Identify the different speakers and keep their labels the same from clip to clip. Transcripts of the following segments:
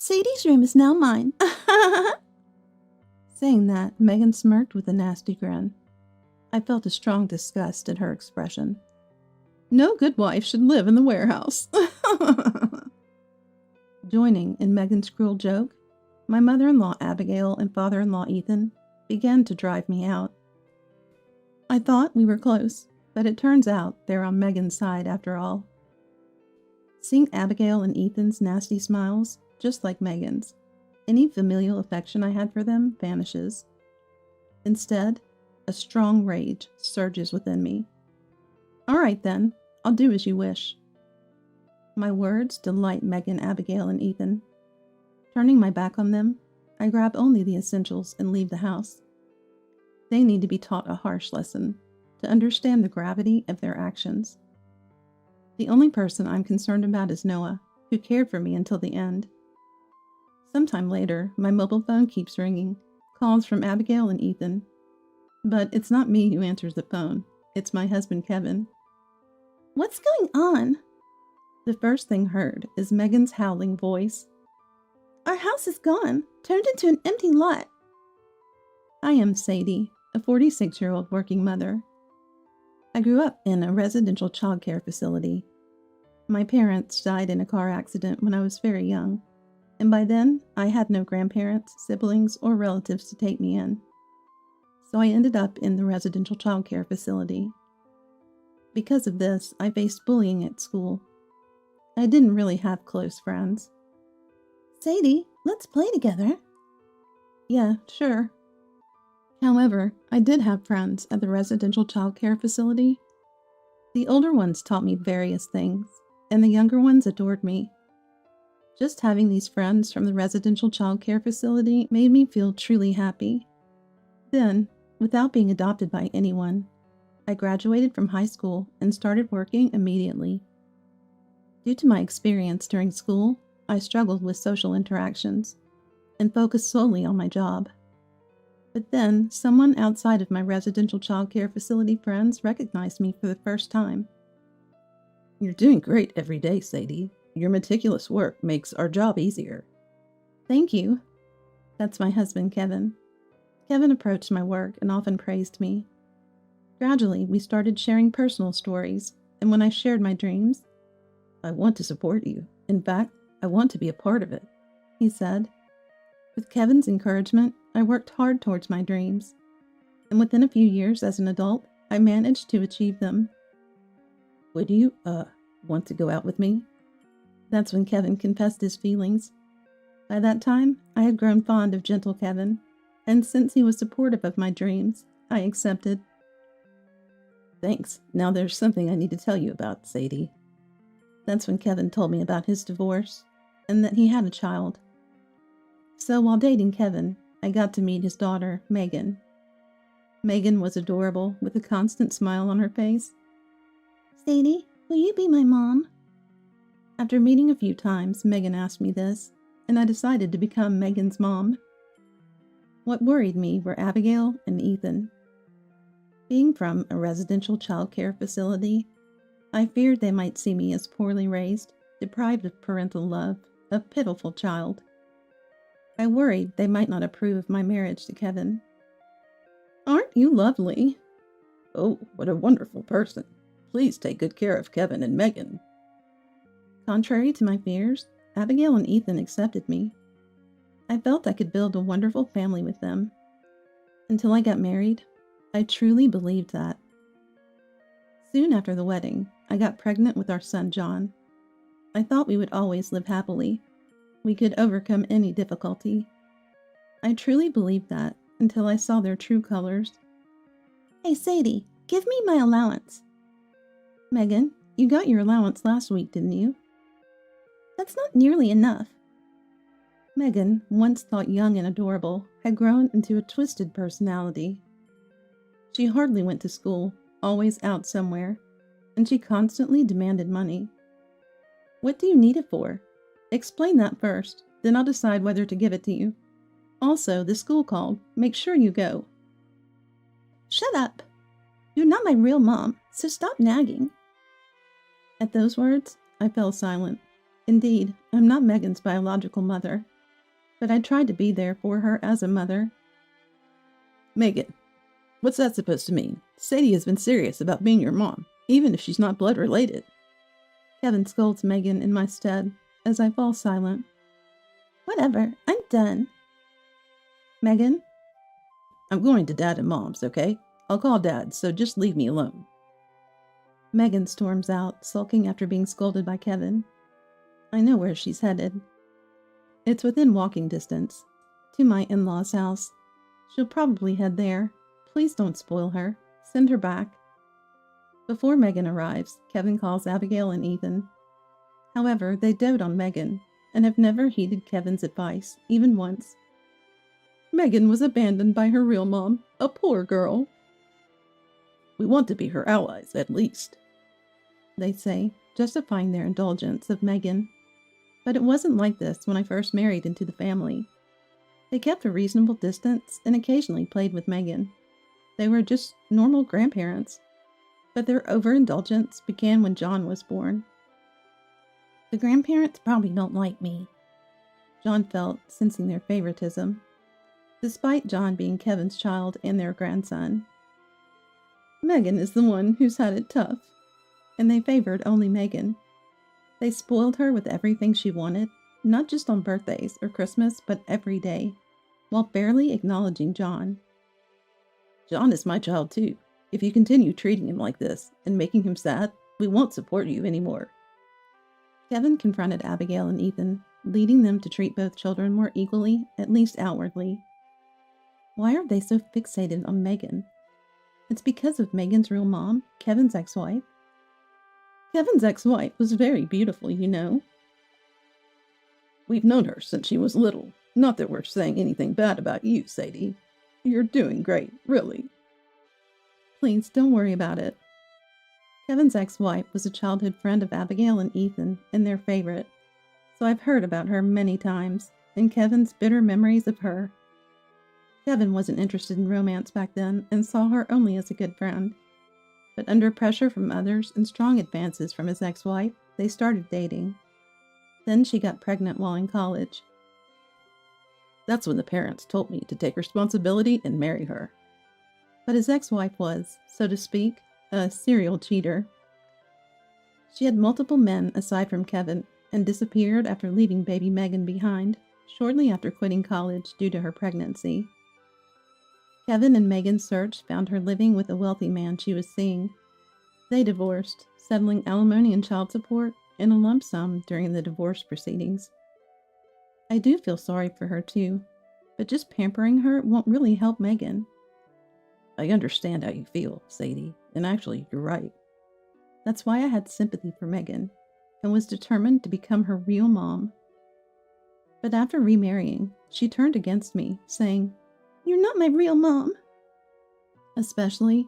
Speaker 1: Sadie's room is now mine. Saying that, Megan smirked with a nasty grin. I felt a strong disgust at her expression. No good wife should live in the warehouse. Joining in Megan's cruel joke, my mother-in-law Abigail and father-in-law Ethan began to drive me out. I thought we were close, but it turns out they're on Megan's side after all. Seeing Abigail and Ethan's nasty smiles, just like Megan's, any familial affection I had for them vanishes. Instead, a strong rage surges within me. All right then, I'll do as you wish. My words delight Megan, Abigail, and Ethan. Turning my back on them, I grab only the essentials and leave the house. They need to be taught a harsh lesson to understand the gravity of their actions. The only person I'm concerned about is Noah, who cared for me until the end. Sometime later, my mobile phone keeps ringing, calls from Abigail and Ethan. But it's not me who answers the phone, it's my husband Kevin. What's going on? The first thing heard is Megan's howling voice. Our house is gone, turned into an empty lot. I am Sadie, a 46-year-old working mother. I grew up in a residential childcare facility. My parents died in a car accident when I was very young, and by then I had no grandparents, siblings, or relatives to take me in. So I ended up in the residential childcare facility. Because of this, I faced bullying at school. I didn't really have close friends. Sadie, let's play together. Yeah, sure. However, I did have friends at the residential childcare facility. The older ones taught me various things, and the younger ones adored me. Just having these friends from the residential childcare facility made me feel truly happy. Then, without being adopted by anyone, I graduated from high school and started working immediately. Due to my experience during school, I struggled with social interactions and focused solely on my job. But then, someone outside of my residential childcare facility friends recognized me for the first time. You're doing great every day, Sadie. Your meticulous work makes our job easier. Thank you. That's my husband, Kevin. Kevin approached my work and often praised me. Gradually, we started sharing personal stories, and when I shared my dreams, I want to support you. In fact, I want to be a part of it, he said. With Kevin's encouragement, I worked hard towards my dreams, and within a few years as an adult, I managed to achieve them. Would you, want to go out with me? That's when Kevin confessed his feelings. By that time, I had grown fond of gentle Kevin, and since he was supportive of my dreams, I accepted. Thanks. Now there's something I need to tell you about, Sadie. That's when Kevin told me about his divorce, and that he had a child. So while dating Kevin, I got to meet his daughter, Megan. Megan was adorable, with a constant smile on her face. Sadie, will you be my mom? After meeting a few times, Megan asked me this, and I decided to become Megan's mom. What worried me were Abigail and Ethan. Being from a residential childcare facility, I feared they might see me as poorly raised, deprived of parental love, a pitiful child. I worried they might not approve of my marriage to Kevin. Aren't you lovely? Oh, what a wonderful person. Please take good care of Kevin and Megan. Contrary to my fears, Abigail and Ethan accepted me. I felt I could build a wonderful family with them. Until I got married, I truly believed that. Soon after the wedding, I got pregnant with our son John. I thought we would always live happily. We could overcome any difficulty. I truly believed that until I saw their true colors. Hey Sadie, give me my allowance. Megan, you got your allowance last week, didn't you? That's not nearly enough. Megan, once thought young and adorable, had grown into a twisted personality. She hardly went to school, always out somewhere, and she constantly demanded money. What do you need it for? Explain that first, then I'll decide whether to give it to you. Also, the school called. Make sure you go. Shut up. You're not my real mom, so stop nagging. At those words, I fell silent. Indeed, I'm not Megan's biological mother, but I tried to be there for her as a mother.
Speaker 2: Megan, what's that supposed to mean? Sadie has been serious about being your mom, even if she's not blood related.
Speaker 1: Kevin scolds Megan in my stead as I fall silent. Whatever, I'm done. Megan?
Speaker 2: I'm going to Dad and Mom's, okay? I'll call Dad, so just leave me alone.
Speaker 1: Megan storms out, sulking after being scolded by Kevin. I know where she's headed. It's within walking distance, to my in-laws' house. She'll probably head there. Please don't spoil her. Send her back. Before Megan arrives, Kevin calls Abigail and Ethan. However, they dote on Megan and have never heeded Kevin's advice, even once.
Speaker 2: Megan was abandoned by her real mom, a poor girl. We want to be her allies, at least,
Speaker 1: they say, justifying their indulgence of Megan. But it wasn't like this when I first married into the family. They kept a reasonable distance and occasionally played with Megan. They were just normal grandparents. But their overindulgence began when John was born. The grandparents probably don't like me, John felt, sensing their favoritism, despite John being Kevin's child and their grandson. Megan is the one who's had it tough, and they favored only Megan. They spoiled her with everything she wanted, not just on birthdays or Christmas, but every day, while barely acknowledging John.
Speaker 2: John is my child too. If you continue treating him like this and making him sad, we won't support you anymore.
Speaker 1: Kevin confronted Abigail and Ethan, leading them to treat both children more equally, at least outwardly. Why are they so fixated on Megan? It's because of Megan's real mom, Kevin's ex-wife. Kevin's ex-wife was very beautiful, you know.
Speaker 2: We've known her since she was little. Not that we're saying anything bad about you, Sadie. You're doing great, really.
Speaker 1: Please, don't worry about it. Kevin's ex-wife was a childhood friend of Abigail and Ethan and their favorite, so I've heard about her many times, and Kevin's bitter memories of her. Kevin wasn't interested in romance back then and saw her only as a good friend. But under pressure from others and strong advances from his ex-wife, they started dating. Then she got pregnant while in college.
Speaker 2: That's when the parents told me to take responsibility and marry her.
Speaker 1: But his ex-wife was, so to speak, a serial cheater. She had multiple men aside from Kevin and disappeared after leaving baby Megan behind, shortly after quitting college due to her pregnancy. Kevin and Megan's search found her living with a wealthy man she was seeing. They divorced, settling alimony and child support in a lump sum during the divorce proceedings. I do feel sorry for her too, but just pampering her won't really help Megan.
Speaker 2: I understand how you feel, Sadie, and actually, you're right.
Speaker 1: That's why I had sympathy for Megan and was determined to become her real mom. But after remarrying, she turned against me, saying, "You're not my real mom." Especially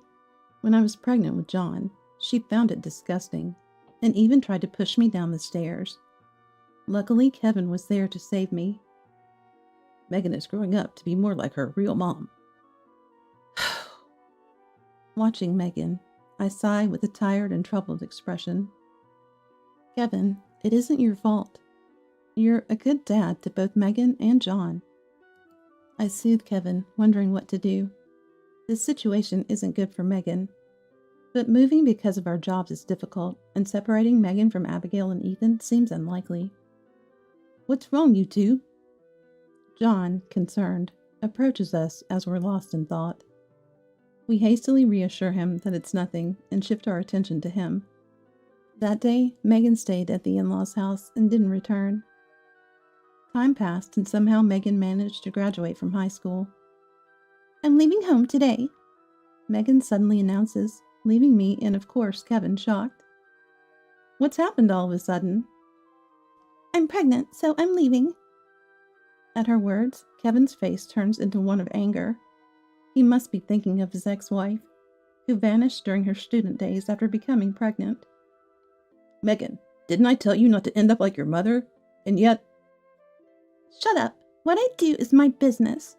Speaker 1: when I was pregnant with John, she found it disgusting and even tried to push me down the stairs. Luckily, Kevin was there to save me.
Speaker 2: Megan is growing up to be more like her real mom.
Speaker 1: Watching Megan, I sigh with a tired and troubled expression. Kevin, it isn't your fault. You're a good dad to both Megan and John. I soothe Kevin, wondering what to do. This situation isn't good for Megan, but moving because of our jobs is difficult, and separating Megan from Abigail and Ethan seems unlikely. What's wrong, you two? John, concerned, approaches us as we're lost in thought. We hastily reassure him that it's nothing and shift our attention to him. That day, Megan stayed at the in-laws' house and didn't return. Time passed and somehow Megan managed to graduate from high school. "I'm leaving home today," Megan suddenly announces, leaving me and of course Kevin shocked. "What's happened all of a sudden?" "I'm pregnant, so I'm leaving." At her words, Kevin's face turns into one of anger. He must be thinking of his ex-wife, who vanished during her student days after becoming pregnant.
Speaker 2: Megan, didn't I tell you not to end up like your mother? And yet...
Speaker 3: Shut up. What I do is my business.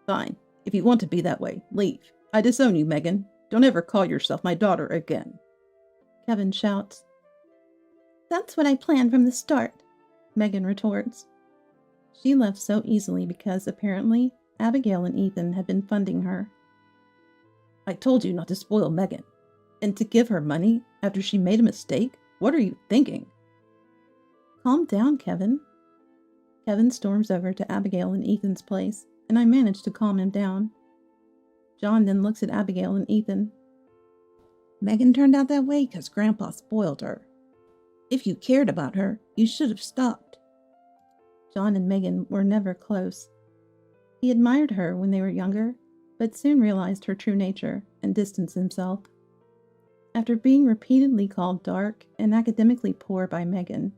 Speaker 2: Fine. If you want to be that way, leave. I disown you, Megan. Don't ever call yourself my daughter again.
Speaker 1: Kevin shouts.
Speaker 3: That's what I planned from the start,
Speaker 1: Megan retorts. She left so easily because, apparently, Abigail and Ethan had been funding her.
Speaker 2: I told you not to spoil Megan. And to give her money after she made a mistake? What are you thinking?
Speaker 1: Calm down, Kevin. Kevin storms over to Abigail and Ethan's place, and I manage to calm him down. John then looks at Abigail and Ethan.
Speaker 3: Megan turned out that way because Grandpa spoiled her. If you cared about her, you should have stopped.
Speaker 1: John and Megan were never close. He admired her when they were younger, but soon realized her true nature and distanced himself. After being repeatedly called dark and academically poor by Megan,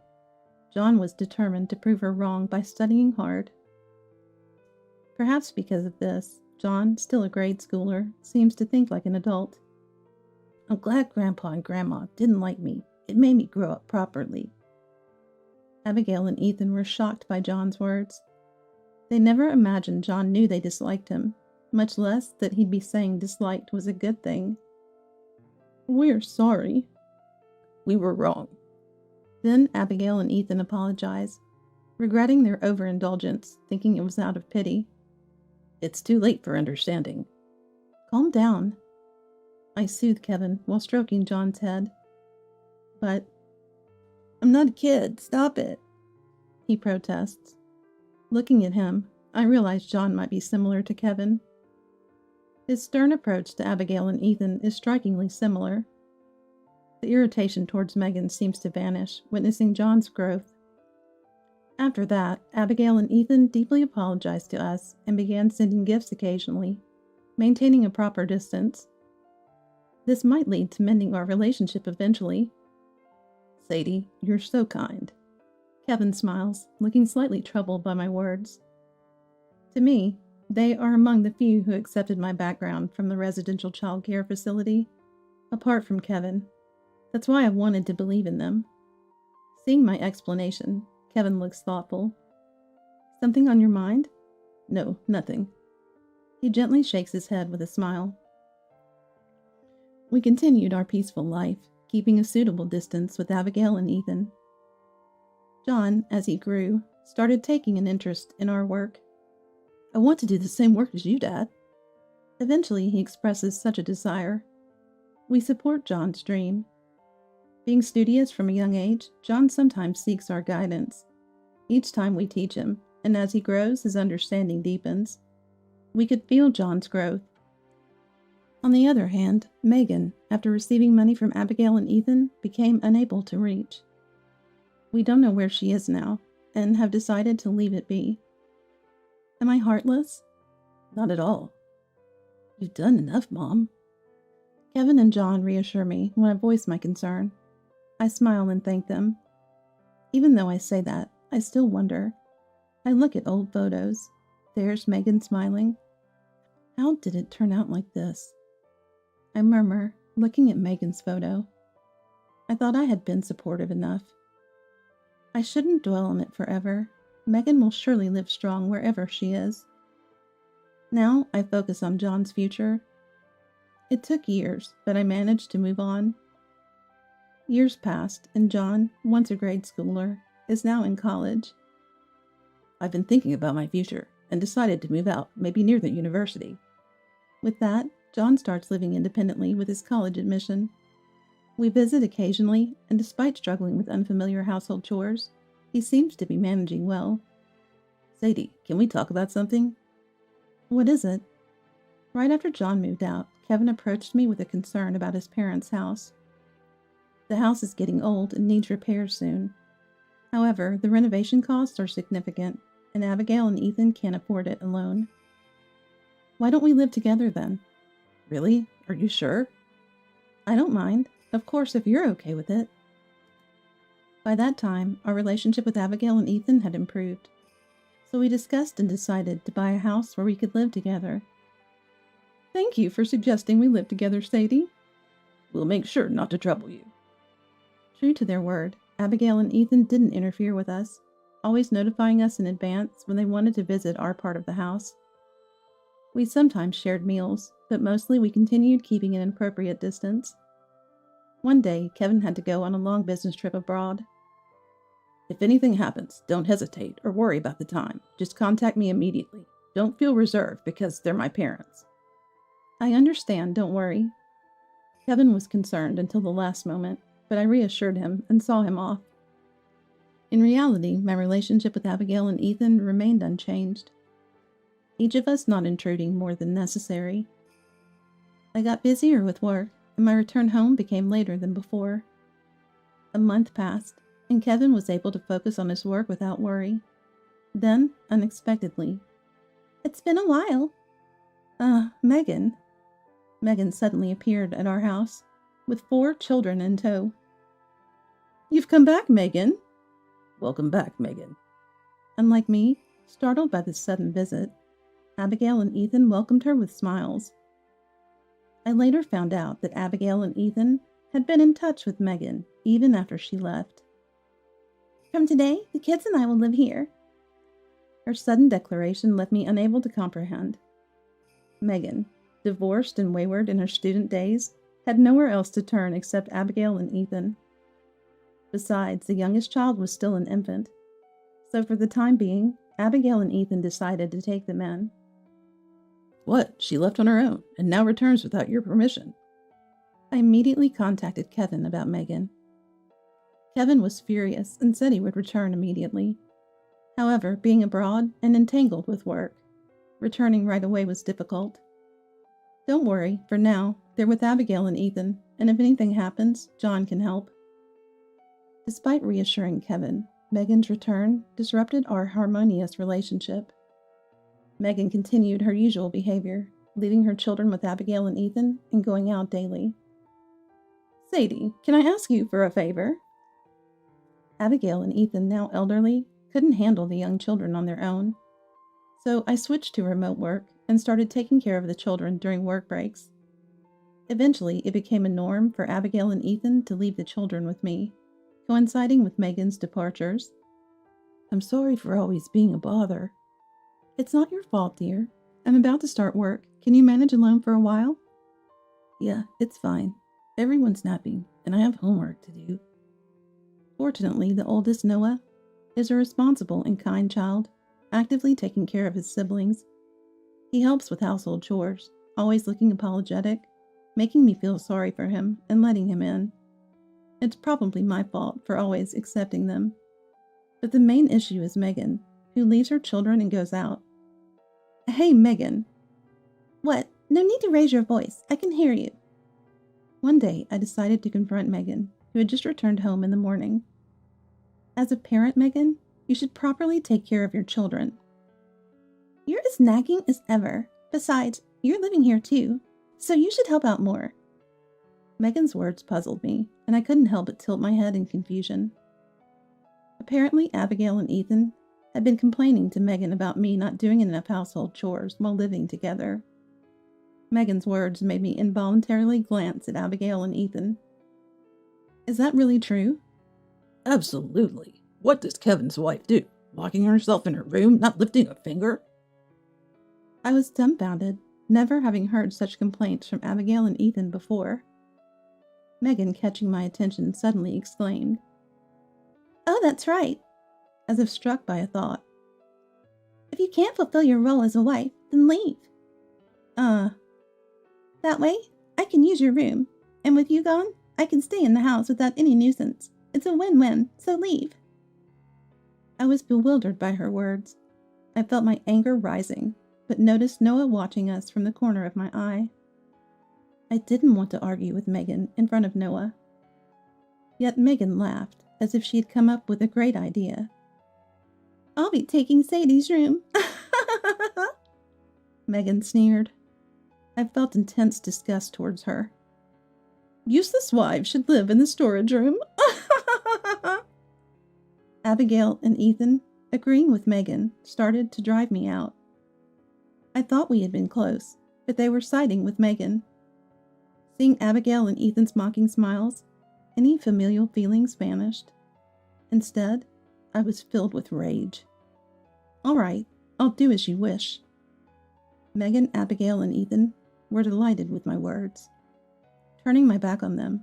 Speaker 1: John was determined to prove her wrong by studying hard. Perhaps because of this, John, still a grade schooler, seems to think like an adult.
Speaker 3: I'm glad Grandpa and Grandma didn't like me. It made me grow up properly.
Speaker 1: Abigail and Ethan were shocked by John's words. They never imagined John knew they disliked him, much less that he'd be saying disliked was a good thing.
Speaker 2: We're sorry. We were wrong.
Speaker 1: Then Abigail and Ethan apologized, regretting their overindulgence, thinking it was out of pity.
Speaker 2: It's too late for understanding.
Speaker 1: Calm down. I soothe Kevin while stroking John's head. But
Speaker 3: I'm not a kid. Stop it.
Speaker 1: He protests. Looking at him, I realize John might be similar to Kevin. His stern approach to Abigail and Ethan is strikingly similar. The irritation towards Megan seems to vanish, witnessing John's growth. After that, Abigail and Ethan deeply apologized to us and began sending gifts occasionally, maintaining a proper distance. This might lead to mending our relationship eventually.
Speaker 2: Sadie, you're so kind.
Speaker 1: Kevin smiles, looking slightly troubled by my words. To me, they are among the few who accepted my background from the residential child care facility, apart from Kevin. That's why I wanted to believe in them. Seeing my explanation, Kevin looks thoughtful. Something on your mind?
Speaker 2: No, nothing.
Speaker 1: He gently shakes his head with a smile.
Speaker 2: We continued our peaceful life, keeping a suitable distance with Abigail and Ethan.
Speaker 1: John, as he grew, started taking an interest in our work.
Speaker 2: I want to do the same work as you, Dad.
Speaker 1: Eventually, he expresses such a desire. We support John's dream. Being studious from a young age, John sometimes seeks our guidance. Each time we teach him, and as he grows, his understanding deepens. We could feel John's growth. On the other hand, Megan, after receiving money from Abigail and Ethan, became unable to reach. We don't know where she is now, and have decided to leave it be. Am I heartless?
Speaker 2: Not at all. You've done enough, Mom.
Speaker 1: Kevin and John reassure me when I voice my concern. I smile and thank them. Even though I say that, I still wonder. I look at old photos. There's Megan smiling. How did it turn out like this? I murmur, looking at Megan's photo. I thought I had been supportive enough. I shouldn't dwell on it forever. Megan will surely live strong wherever she is. Now I focus on John's future. It took years, but I managed to move on. Years passed, and John, once a grade schooler, is now in college.
Speaker 2: I've been thinking about my future and decided to move out, maybe near the university.
Speaker 1: With that, John starts living independently with his college admission. We visit occasionally, and despite struggling with unfamiliar household chores, he seems to be managing well.
Speaker 2: Sadie, can we talk about something?
Speaker 1: What is it? Right after John moved out, Kevin approached me with a concern about his parents' house. The house is getting old and needs repairs soon. However, the renovation costs are significant, and Abigail and Ethan can't afford it alone. Why don't we live together then?
Speaker 2: Really? Are you sure?
Speaker 1: I don't mind. Of course, if you're okay with it. By that time, our relationship with Abigail and Ethan had improved. So we discussed and decided to buy a house where we could live together.
Speaker 2: Thank you for suggesting we live together, Sadie. We'll make sure not to trouble you.
Speaker 1: True to their word, Abigail and Ethan didn't interfere with us, always notifying us in advance when they wanted to visit our part of the house. We sometimes shared meals, but mostly we continued keeping an appropriate distance. One day, Kevin had to go on a long business trip abroad.
Speaker 2: If anything happens, don't hesitate or worry about the time. Just contact me immediately. Don't feel reserved because they're my parents.
Speaker 1: I understand, don't worry. Kevin was concerned until the last moment, but I reassured him and saw him off. In reality, my relationship with Abigail and Ethan remained unchanged, each of us not intruding more than necessary. I got busier with work, and my return home became later than before. A month passed, and Kevin was able to focus on his work without worry. Then, unexpectedly, "It's been a while." Megan." Megan suddenly appeared at our house, with 4 children in tow.
Speaker 2: "You've come back, Megan." "Welcome back, Megan."
Speaker 1: Unlike me, startled by this sudden visit, Abigail and Ethan welcomed her with smiles. I later found out that Abigail and Ethan had been in touch with Megan even after she left. "From today, the kids and I will live here." Her sudden declaration left me unable to comprehend. Megan, divorced and wayward in her student days, had nowhere else to turn except Abigail and Ethan. Besides, the youngest child was still an infant, so for the time being, Abigail and Ethan decided to take them in.
Speaker 2: "What? She left on her own, and now returns without your permission."
Speaker 1: I immediately contacted Kevin about Megan. Kevin was furious and said he would return immediately. However, being abroad and entangled with work, returning right away was difficult. "Don't worry, for now, they're with Abigail and Ethan, and if anything happens, John can help." Despite reassuring Kevin, Megan's return disrupted our harmonious relationship. Megan continued her usual behavior, leaving her children with Abigail and Ethan and going out daily.
Speaker 2: "Sadie, can I ask you for a favor?"
Speaker 1: Abigail and Ethan, now elderly, couldn't handle the young children on their own, so I switched to remote work and started taking care of the children during work breaks. Eventually, it became a norm for Abigail and Ethan to leave the children with me, coinciding with Megan's departures.
Speaker 3: "I'm sorry for always being a bother."
Speaker 1: "It's not your fault, dear. I'm about to start work. Can you manage alone for a while?"
Speaker 3: "Yeah, it's fine. Everyone's napping, and I have homework to do."
Speaker 1: Fortunately, the oldest, Noah, is a responsible and kind child, actively taking care of his siblings. He helps with household chores, always looking apologetic, making me feel sorry for him and letting him in. It's probably my fault for always accepting them. But the main issue is Megan, who leaves her children and goes out. "Hey, Megan." "What? No need to raise your voice. I can hear you." One day, I decided to confront Megan, who had just returned home in the morning. "As a parent, Megan, you should properly take care of your children." "You're as nagging as ever. Besides, you're living here too, so you should help out more." Megan's words puzzled me, and I couldn't help but tilt my head in confusion. Apparently, Abigail and Ethan had been complaining to Megan about me not doing enough household chores while living together. Megan's words made me involuntarily glance at Abigail and Ethan. "Is that really true?"
Speaker 2: "Absolutely. What does Kevin's wife do? Locking herself in her room, not lifting a finger?"
Speaker 1: I was dumbfounded, never having heard such complaints from Abigail and Ethan before. Megan, catching my attention, suddenly exclaimed, "Oh, that's right," as if struck by a thought. "If you can't fulfill your role as a wife, then leave." That way, I can use your room, and with you gone, I can stay in the house without any nuisance. It's a win-win, so leave." I was bewildered by her words. I felt my anger rising, but noticed Noah watching us from the corner of my eye. I didn't want to argue with Megan in front of Noah. Yet Megan laughed, as if she had come up with a great idea. "I'll be taking Sadie's room." Megan sneered. I felt intense disgust towards her.
Speaker 2: "Useless wives should live in the storage room."
Speaker 1: Abigail and Ethan, agreeing with Megan, started to drive me out. I thought we had been close, but they were siding with Megan. Seeing Abigail and Ethan's mocking smiles, any familial feelings vanished. Instead, I was filled with rage. "All right, I'll do as you wish." Megan, Abigail, and Ethan were delighted with my words. Turning my back on them,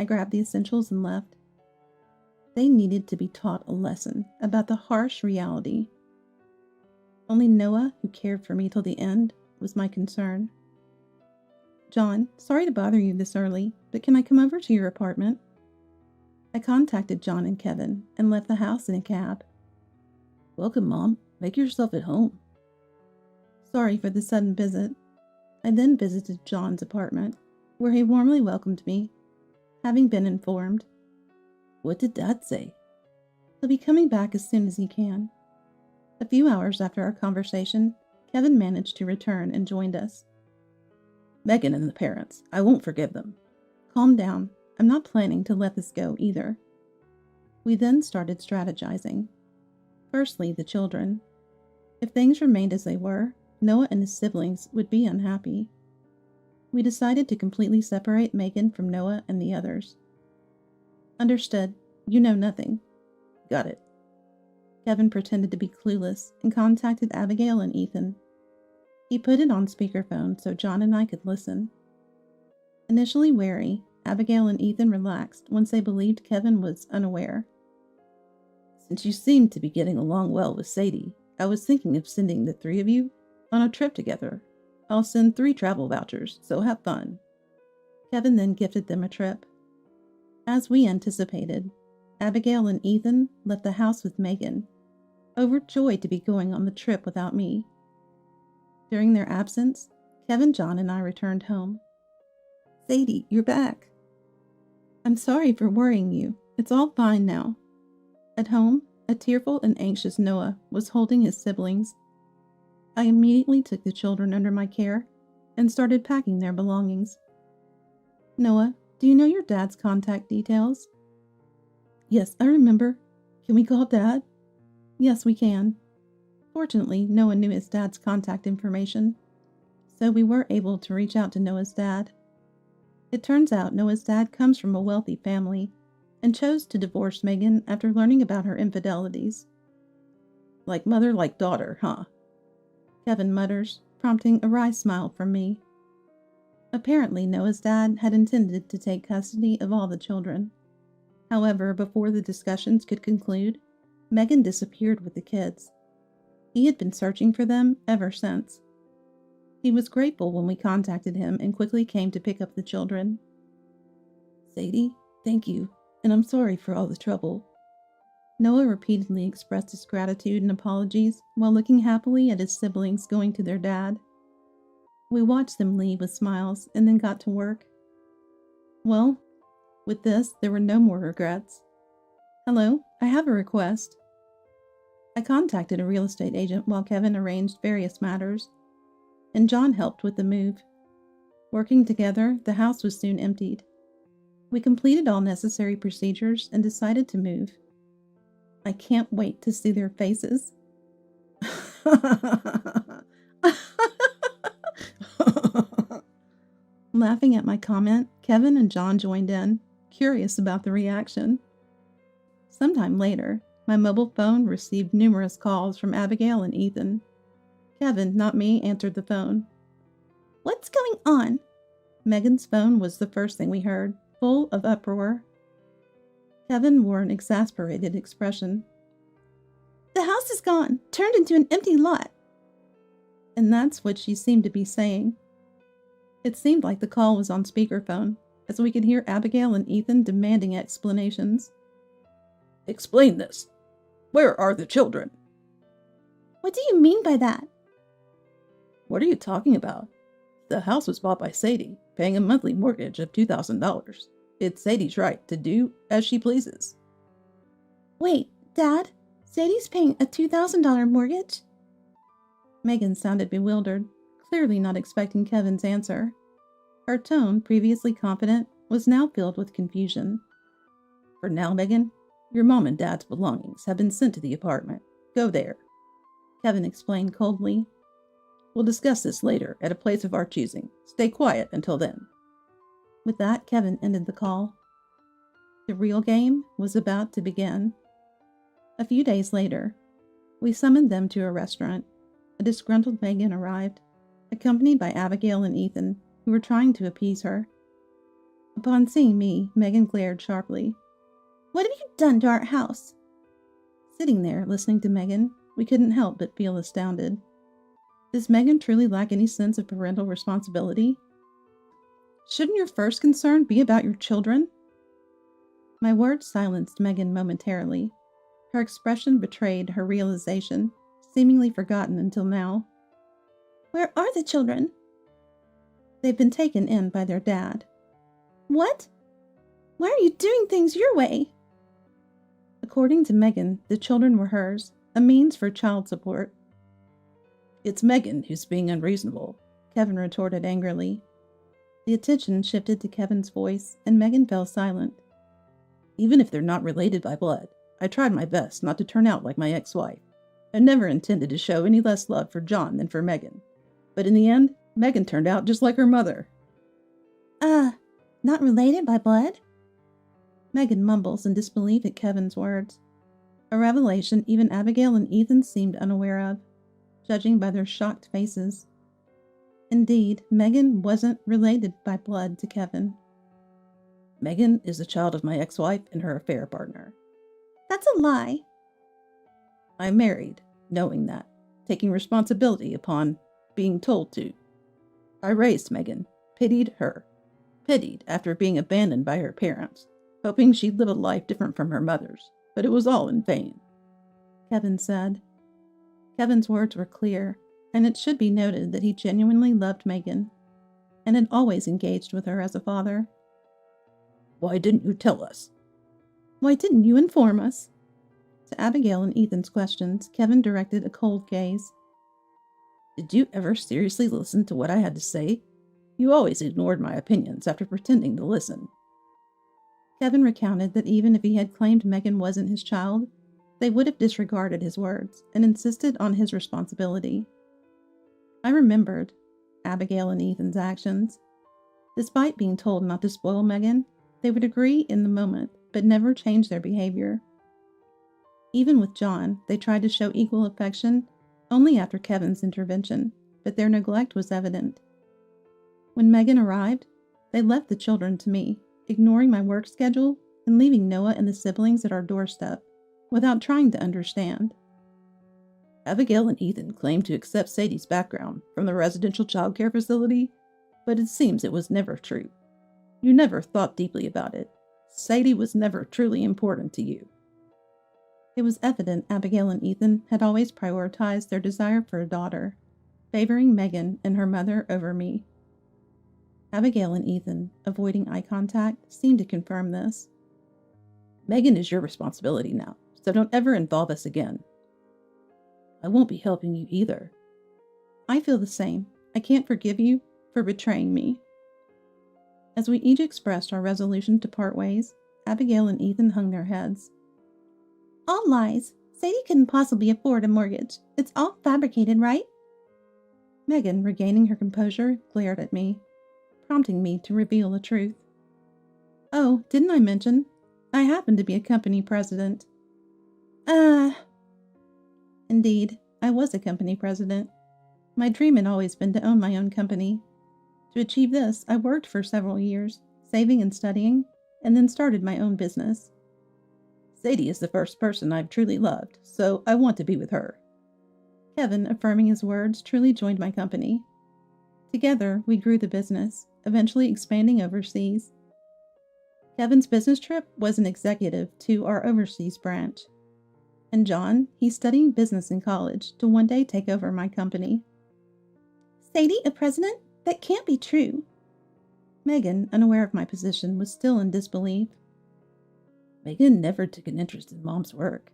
Speaker 1: I grabbed the essentials and left. They needed to be taught a lesson about the harsh reality. Only Noah, who cared for me till the end, was my concern. John, sorry to bother you this early, but can I come over to your apartment? I contacted John and Kevin and left the house in a cab.
Speaker 2: Welcome, Mom. Make yourself at home.
Speaker 1: Sorry for the sudden visit. I then visited John's apartment, where he warmly welcomed me, having been informed.
Speaker 2: What did Dad say?
Speaker 1: He'll be coming back as soon as he can. A few hours after our conversation, Kevin managed to return and joined us.
Speaker 2: Megan and the parents. I won't forgive them.
Speaker 1: Calm down. I'm not planning to let this go either. We then started strategizing. Firstly, the children. If things remained as they were, Noah and his siblings would be unhappy. We decided to completely separate Megan from Noah and the others. Understood. You know nothing.
Speaker 2: Got it.
Speaker 1: Kevin pretended to be clueless and contacted Abigail and Ethan. He put it on speakerphone so John and I could listen. Initially wary, Abigail and Ethan relaxed once they believed Kevin was unaware.
Speaker 2: Since you seem to be getting along well with Sadie, I was thinking of sending the 3 of you on a trip together. I'll send 3 travel vouchers, so have fun.
Speaker 1: Kevin then gifted them a trip. As we anticipated, Abigail and Ethan left the house with Megan, overjoyed to be going on the trip without me. During their absence, Kevin, John, and I returned home.
Speaker 3: Sadie, you're back.
Speaker 1: I'm sorry for worrying you. It's all fine now. At home, a tearful and anxious Noah was holding his siblings. I immediately took the children under my care and started packing their belongings. Noah, do you know your dad's contact details?
Speaker 3: Yes, I remember. Can we call Dad?
Speaker 1: Yes, we can. Fortunately, Noah knew his dad's contact information, so we were able to reach out to Noah's dad. It turns out Noah's dad comes from a wealthy family and chose to divorce Megan after learning about her infidelities.
Speaker 2: Like mother, like daughter, huh?
Speaker 1: Kevin mutters, prompting a wry smile from me. Apparently, Noah's dad had intended to take custody of all the children. However, before the discussions could conclude, Megan disappeared with the kids. He had been searching for them ever since. He was grateful when we contacted him and quickly came to pick up the children.
Speaker 3: Sadie, thank you, and I'm sorry for all the trouble.
Speaker 1: Noah repeatedly expressed his gratitude and apologies while looking happily at his siblings going to their dad. We watched them leave with smiles and then got to work. Well, with this, there were no more regrets. Hello, I have a request. I contacted a real estate agent while Kevin arranged various matters, and John helped with the move. Working together, the house was soon emptied. We completed all necessary procedures and decided to move. I can't wait to see their faces. Laughing at my comment, Kevin and John joined in, curious about the reaction. Sometime later, my mobile phone received numerous calls from Abigail and Ethan. Kevin, not me, answered the phone. What's going on? Megan's phone was the first thing we heard, full of uproar. Kevin wore an exasperated expression. The house is gone, turned into an empty lot. And that's what she seemed to be saying. It seemed like the call was on speakerphone, as we could hear Abigail and Ethan demanding explanations.
Speaker 2: Explain this. Where are the children?
Speaker 1: What do you mean by that?
Speaker 2: What are you talking about? The house was bought by Sadie, paying a monthly mortgage of $2,000. It's Sadie's right to do as she pleases.
Speaker 1: Wait, Dad? Sadie's paying a $2,000 mortgage? Megan sounded bewildered, clearly not expecting Kevin's answer. Her tone, previously confident, was now filled with confusion.
Speaker 2: For now, Megan, your mom and dad's belongings have been sent to the apartment. Go there,
Speaker 1: Kevin explained coldly.
Speaker 2: We'll discuss this later at a place of our choosing. Stay quiet until then.
Speaker 1: With that, Kevin ended the call. The real game was about to begin. A few days later, we summoned them to a restaurant. A disgruntled Megan arrived, accompanied by Abigail and Ethan, who were trying to appease her. Upon seeing me, Megan glared sharply.
Speaker 3: What have you done to our house?
Speaker 1: Sitting there, listening to Megan, we couldn't help but feel astounded. Does Megan truly lack any sense of parental responsibility? Shouldn't your first concern be about your children? My words silenced Megan momentarily. Her expression betrayed her realization, seemingly forgotten until now.
Speaker 3: Where are the children?
Speaker 1: They've been taken in by their dad.
Speaker 3: What? Why are you doing things your way?
Speaker 1: According to Megan, the children were hers, a means for child support.
Speaker 2: It's Megan who's being unreasonable,
Speaker 1: Kevin retorted angrily. The attention shifted to Kevin's voice, and Megan fell silent.
Speaker 2: Even if they're not related by blood, I tried my best not to turn out like my ex-wife. I never intended to show any less love for John than for Megan. But in the end, Megan turned out just like her mother.
Speaker 3: Not related by blood?
Speaker 1: Megan mumbles in disbelief at Kevin's words. A revelation even Abigail and Ethan seemed unaware of, judging by their shocked faces. Indeed, Megan wasn't related by blood to Kevin.
Speaker 2: Megan is the child of my ex-wife and her affair partner.
Speaker 3: That's a lie.
Speaker 2: I married, knowing that, taking responsibility upon being told to. I raised Megan, pitied her, pitied after being abandoned by her parents, hoping she'd live a life different from her mother's, but it was all in vain,
Speaker 1: Kevin said. Kevin's words were clear, and it should be noted that he genuinely loved Megan, and had always engaged with her as a father.
Speaker 2: Why didn't you tell us?
Speaker 1: Why didn't you inform us? To Abigail and Ethan's questions, Kevin directed a cold gaze.
Speaker 2: Did you ever seriously listen to what I had to say? You always ignored my opinions after pretending to listen.
Speaker 1: Kevin recounted that even if he had claimed Megan wasn't his child, they would have disregarded his words and insisted on his responsibility. I remembered Abigail and Ethan's actions. Despite being told not to spoil Megan, they would agree in the moment, but never change their behavior. Even with John, they tried to show equal affection only after Kevin's intervention, but their neglect was evident. When Megan arrived, they left the children to me, ignoring my work schedule and leaving Noah and the siblings at our doorstep, without trying to understand.
Speaker 2: Abigail and Ethan claimed to accept Sadie's background from the residential child care facility, but it seems it was never true. You never thought deeply about it. Sadie was never truly important to you.
Speaker 1: It was evident Abigail and Ethan had always prioritized their desire for a daughter, favoring Megan and her mother over me. Abigail and Ethan, avoiding eye contact, seemed to confirm this.
Speaker 2: Megan is your responsibility now, so don't ever involve us again. I won't be helping you either.
Speaker 1: I feel the same. I can't forgive you for betraying me. As we each expressed our resolution to part ways, Abigail and Ethan hung their heads.
Speaker 3: All lies. Sadie couldn't possibly afford a mortgage. It's all fabricated, right?
Speaker 1: Megan, regaining her composure, glared at me, prompting me to reveal the truth. Oh, didn't I mention? I happen to be a company president. Indeed, I was a company president. My dream had always been to own my own company. To achieve this, I worked for several years, saving and studying, and then started my own business.
Speaker 2: Sadie is the first person I've truly loved, so I want to be with her.
Speaker 1: Kevin, affirming his words, truly joined my company. Together, we grew the business, eventually expanding overseas. Kevin's business trip was an executive to our overseas branch. And John, he's studying business in college to one day take over my company.
Speaker 3: Sadie, a president? That can't be true.
Speaker 1: Megan, unaware of my position, was still in disbelief.
Speaker 2: Megan never took an interest in Mom's work.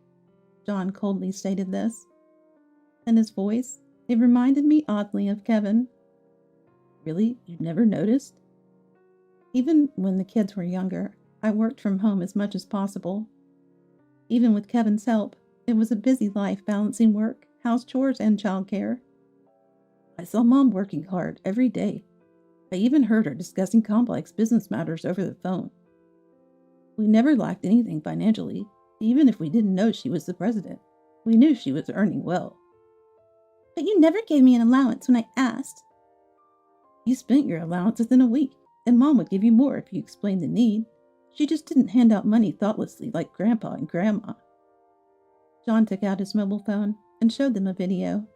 Speaker 1: John coldly stated this. And his voice, it reminded me oddly of Kevin.
Speaker 2: Really? You never noticed?
Speaker 1: Even when the kids were younger, I worked from home as much as possible. Even with Kevin's help, it was a busy life balancing work, house chores, and childcare.
Speaker 2: I saw Mom working hard every day. I even heard her discussing complex business matters over the phone. We never lacked anything financially, even if we didn't know she was the president. We knew she was earning well.
Speaker 3: But you never gave me an allowance when I asked.
Speaker 2: You spent your allowance within a week, and Mom would give you more if you explained the need. She just didn't hand out money thoughtlessly like Grandpa and Grandma.
Speaker 1: John took out his mobile phone and showed them a video.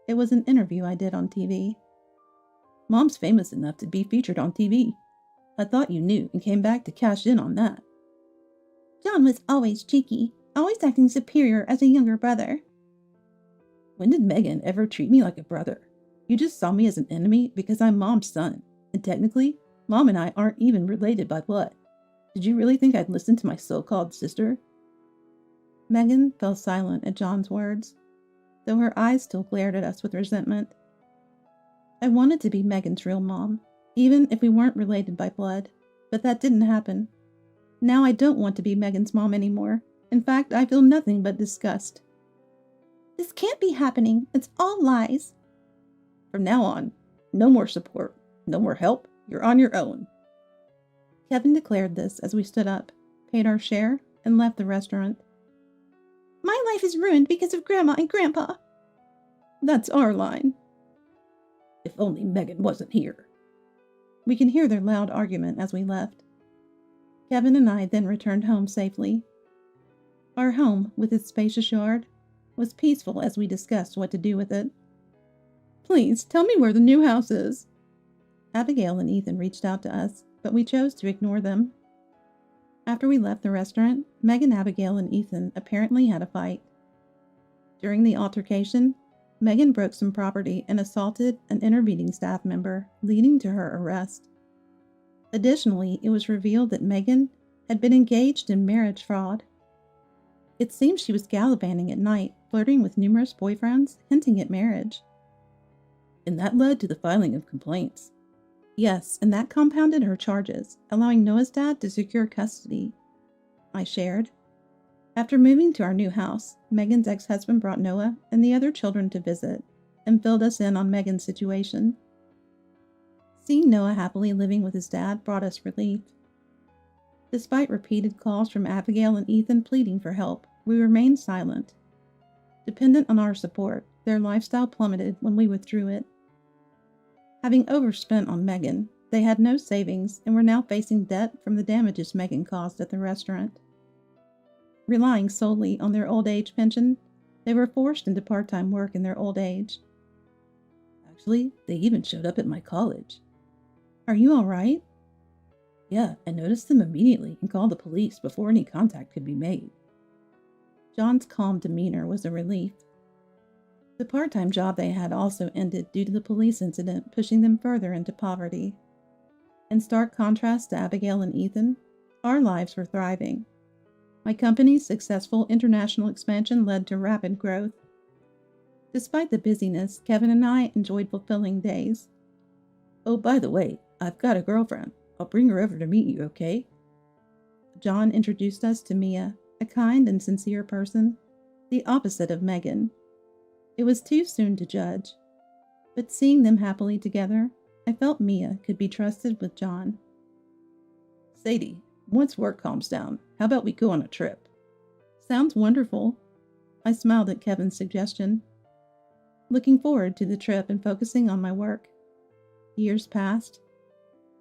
Speaker 1: It was an interview I did on TV.
Speaker 2: Mom's famous enough to be featured on TV. I thought you knew and came back to cash in on that.
Speaker 3: John was always cheeky, always acting superior as a younger brother.
Speaker 2: When did Megan ever treat me like a brother? You just saw me as an enemy because I'm Mom's son, and technically, Mom and I aren't even related by blood. Did you really think I'd listen to my so-called sister?
Speaker 1: Megan fell silent at John's words, though her eyes still glared at us with resentment. I wanted to be Megan's real mom, even if we weren't related by blood, but that didn't happen. Now I don't want to be Megan's mom anymore. In fact, I feel nothing but disgust.
Speaker 3: This can't be happening. It's all lies.
Speaker 2: From now on, no more support, no more help. You're on your own.
Speaker 1: Kevin declared this as we stood up, paid our share, and left the restaurant.
Speaker 3: My life is ruined because of Grandma and Grandpa.
Speaker 1: That's our line.
Speaker 2: If only Megan wasn't here.
Speaker 1: We can hear their loud argument as we left. Kevin and I then returned home safely. Our home, with its spacious yard, was peaceful as we discussed what to do with it. Please, tell me where the new house is. Abigail and Ethan reached out to us, but we chose to ignore them. After we left the restaurant, Megan, Abigail, and Ethan apparently had a fight. During the altercation, Megan broke some property and assaulted an intervening staff member, leading to her arrest. Additionally, it was revealed that Megan had been engaged in marriage fraud. It seems she was gallivanting at night, flirting with numerous boyfriends, hinting at marriage.
Speaker 2: And that led to the filing of complaints.
Speaker 1: Yes, and that compounded her charges, allowing Noah's dad to secure custody. I shared. After moving to our new house, Megan's ex-husband brought Noah and the other children to visit and filled us in on Megan's situation. Seeing Noah happily living with his dad brought us relief. Despite repeated calls from Abigail and Ethan pleading for help, we remained silent. Dependent on our support, their lifestyle plummeted when we withdrew it. Having overspent on Megan, they had no savings and were now facing debt from the damages Megan caused at the restaurant. Relying solely on their old age pension, they were forced into part-time work in their old age.
Speaker 2: Actually, they even showed up at my college.
Speaker 1: Are you all right?
Speaker 2: Yeah, I noticed them immediately and called the police before any contact could be made.
Speaker 1: John's calm demeanor was a relief. The part-time job they had also ended due to the police incident, pushing them further into poverty. In stark contrast to Abigail and Ethan, our lives were thriving. My company's successful international expansion led to rapid growth. Despite the busyness, Kevin and I enjoyed fulfilling days.
Speaker 2: Oh, by the way, I've got a girlfriend. I'll bring her over to meet you, okay?
Speaker 1: John introduced us to Mia, a kind and sincere person, the opposite of Megan. It was too soon to judge, but seeing them happily together, I felt Mia could be trusted with John.
Speaker 2: Sadie, once work calms down, how about we go on a trip?
Speaker 1: Sounds wonderful. I smiled at Kevin's suggestion, looking forward to the trip and focusing on my work. Years passed.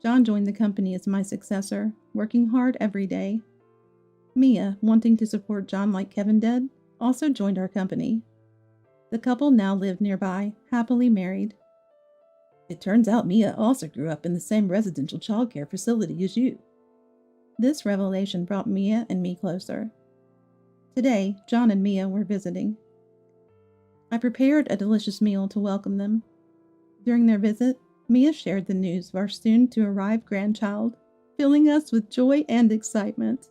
Speaker 1: John joined the company as my successor, working hard every day. Mia, wanting to support John like Kevin did, also joined our company. The couple now lived nearby, happily married.
Speaker 2: It turns out Mia also grew up in the same residential childcare facility as you.
Speaker 1: This revelation brought Mia and me closer. Today, John and Mia were visiting. I prepared a delicious meal to welcome them. During their visit, Mia shared the news of our soon-to-arrive grandchild, filling us with joy and excitement.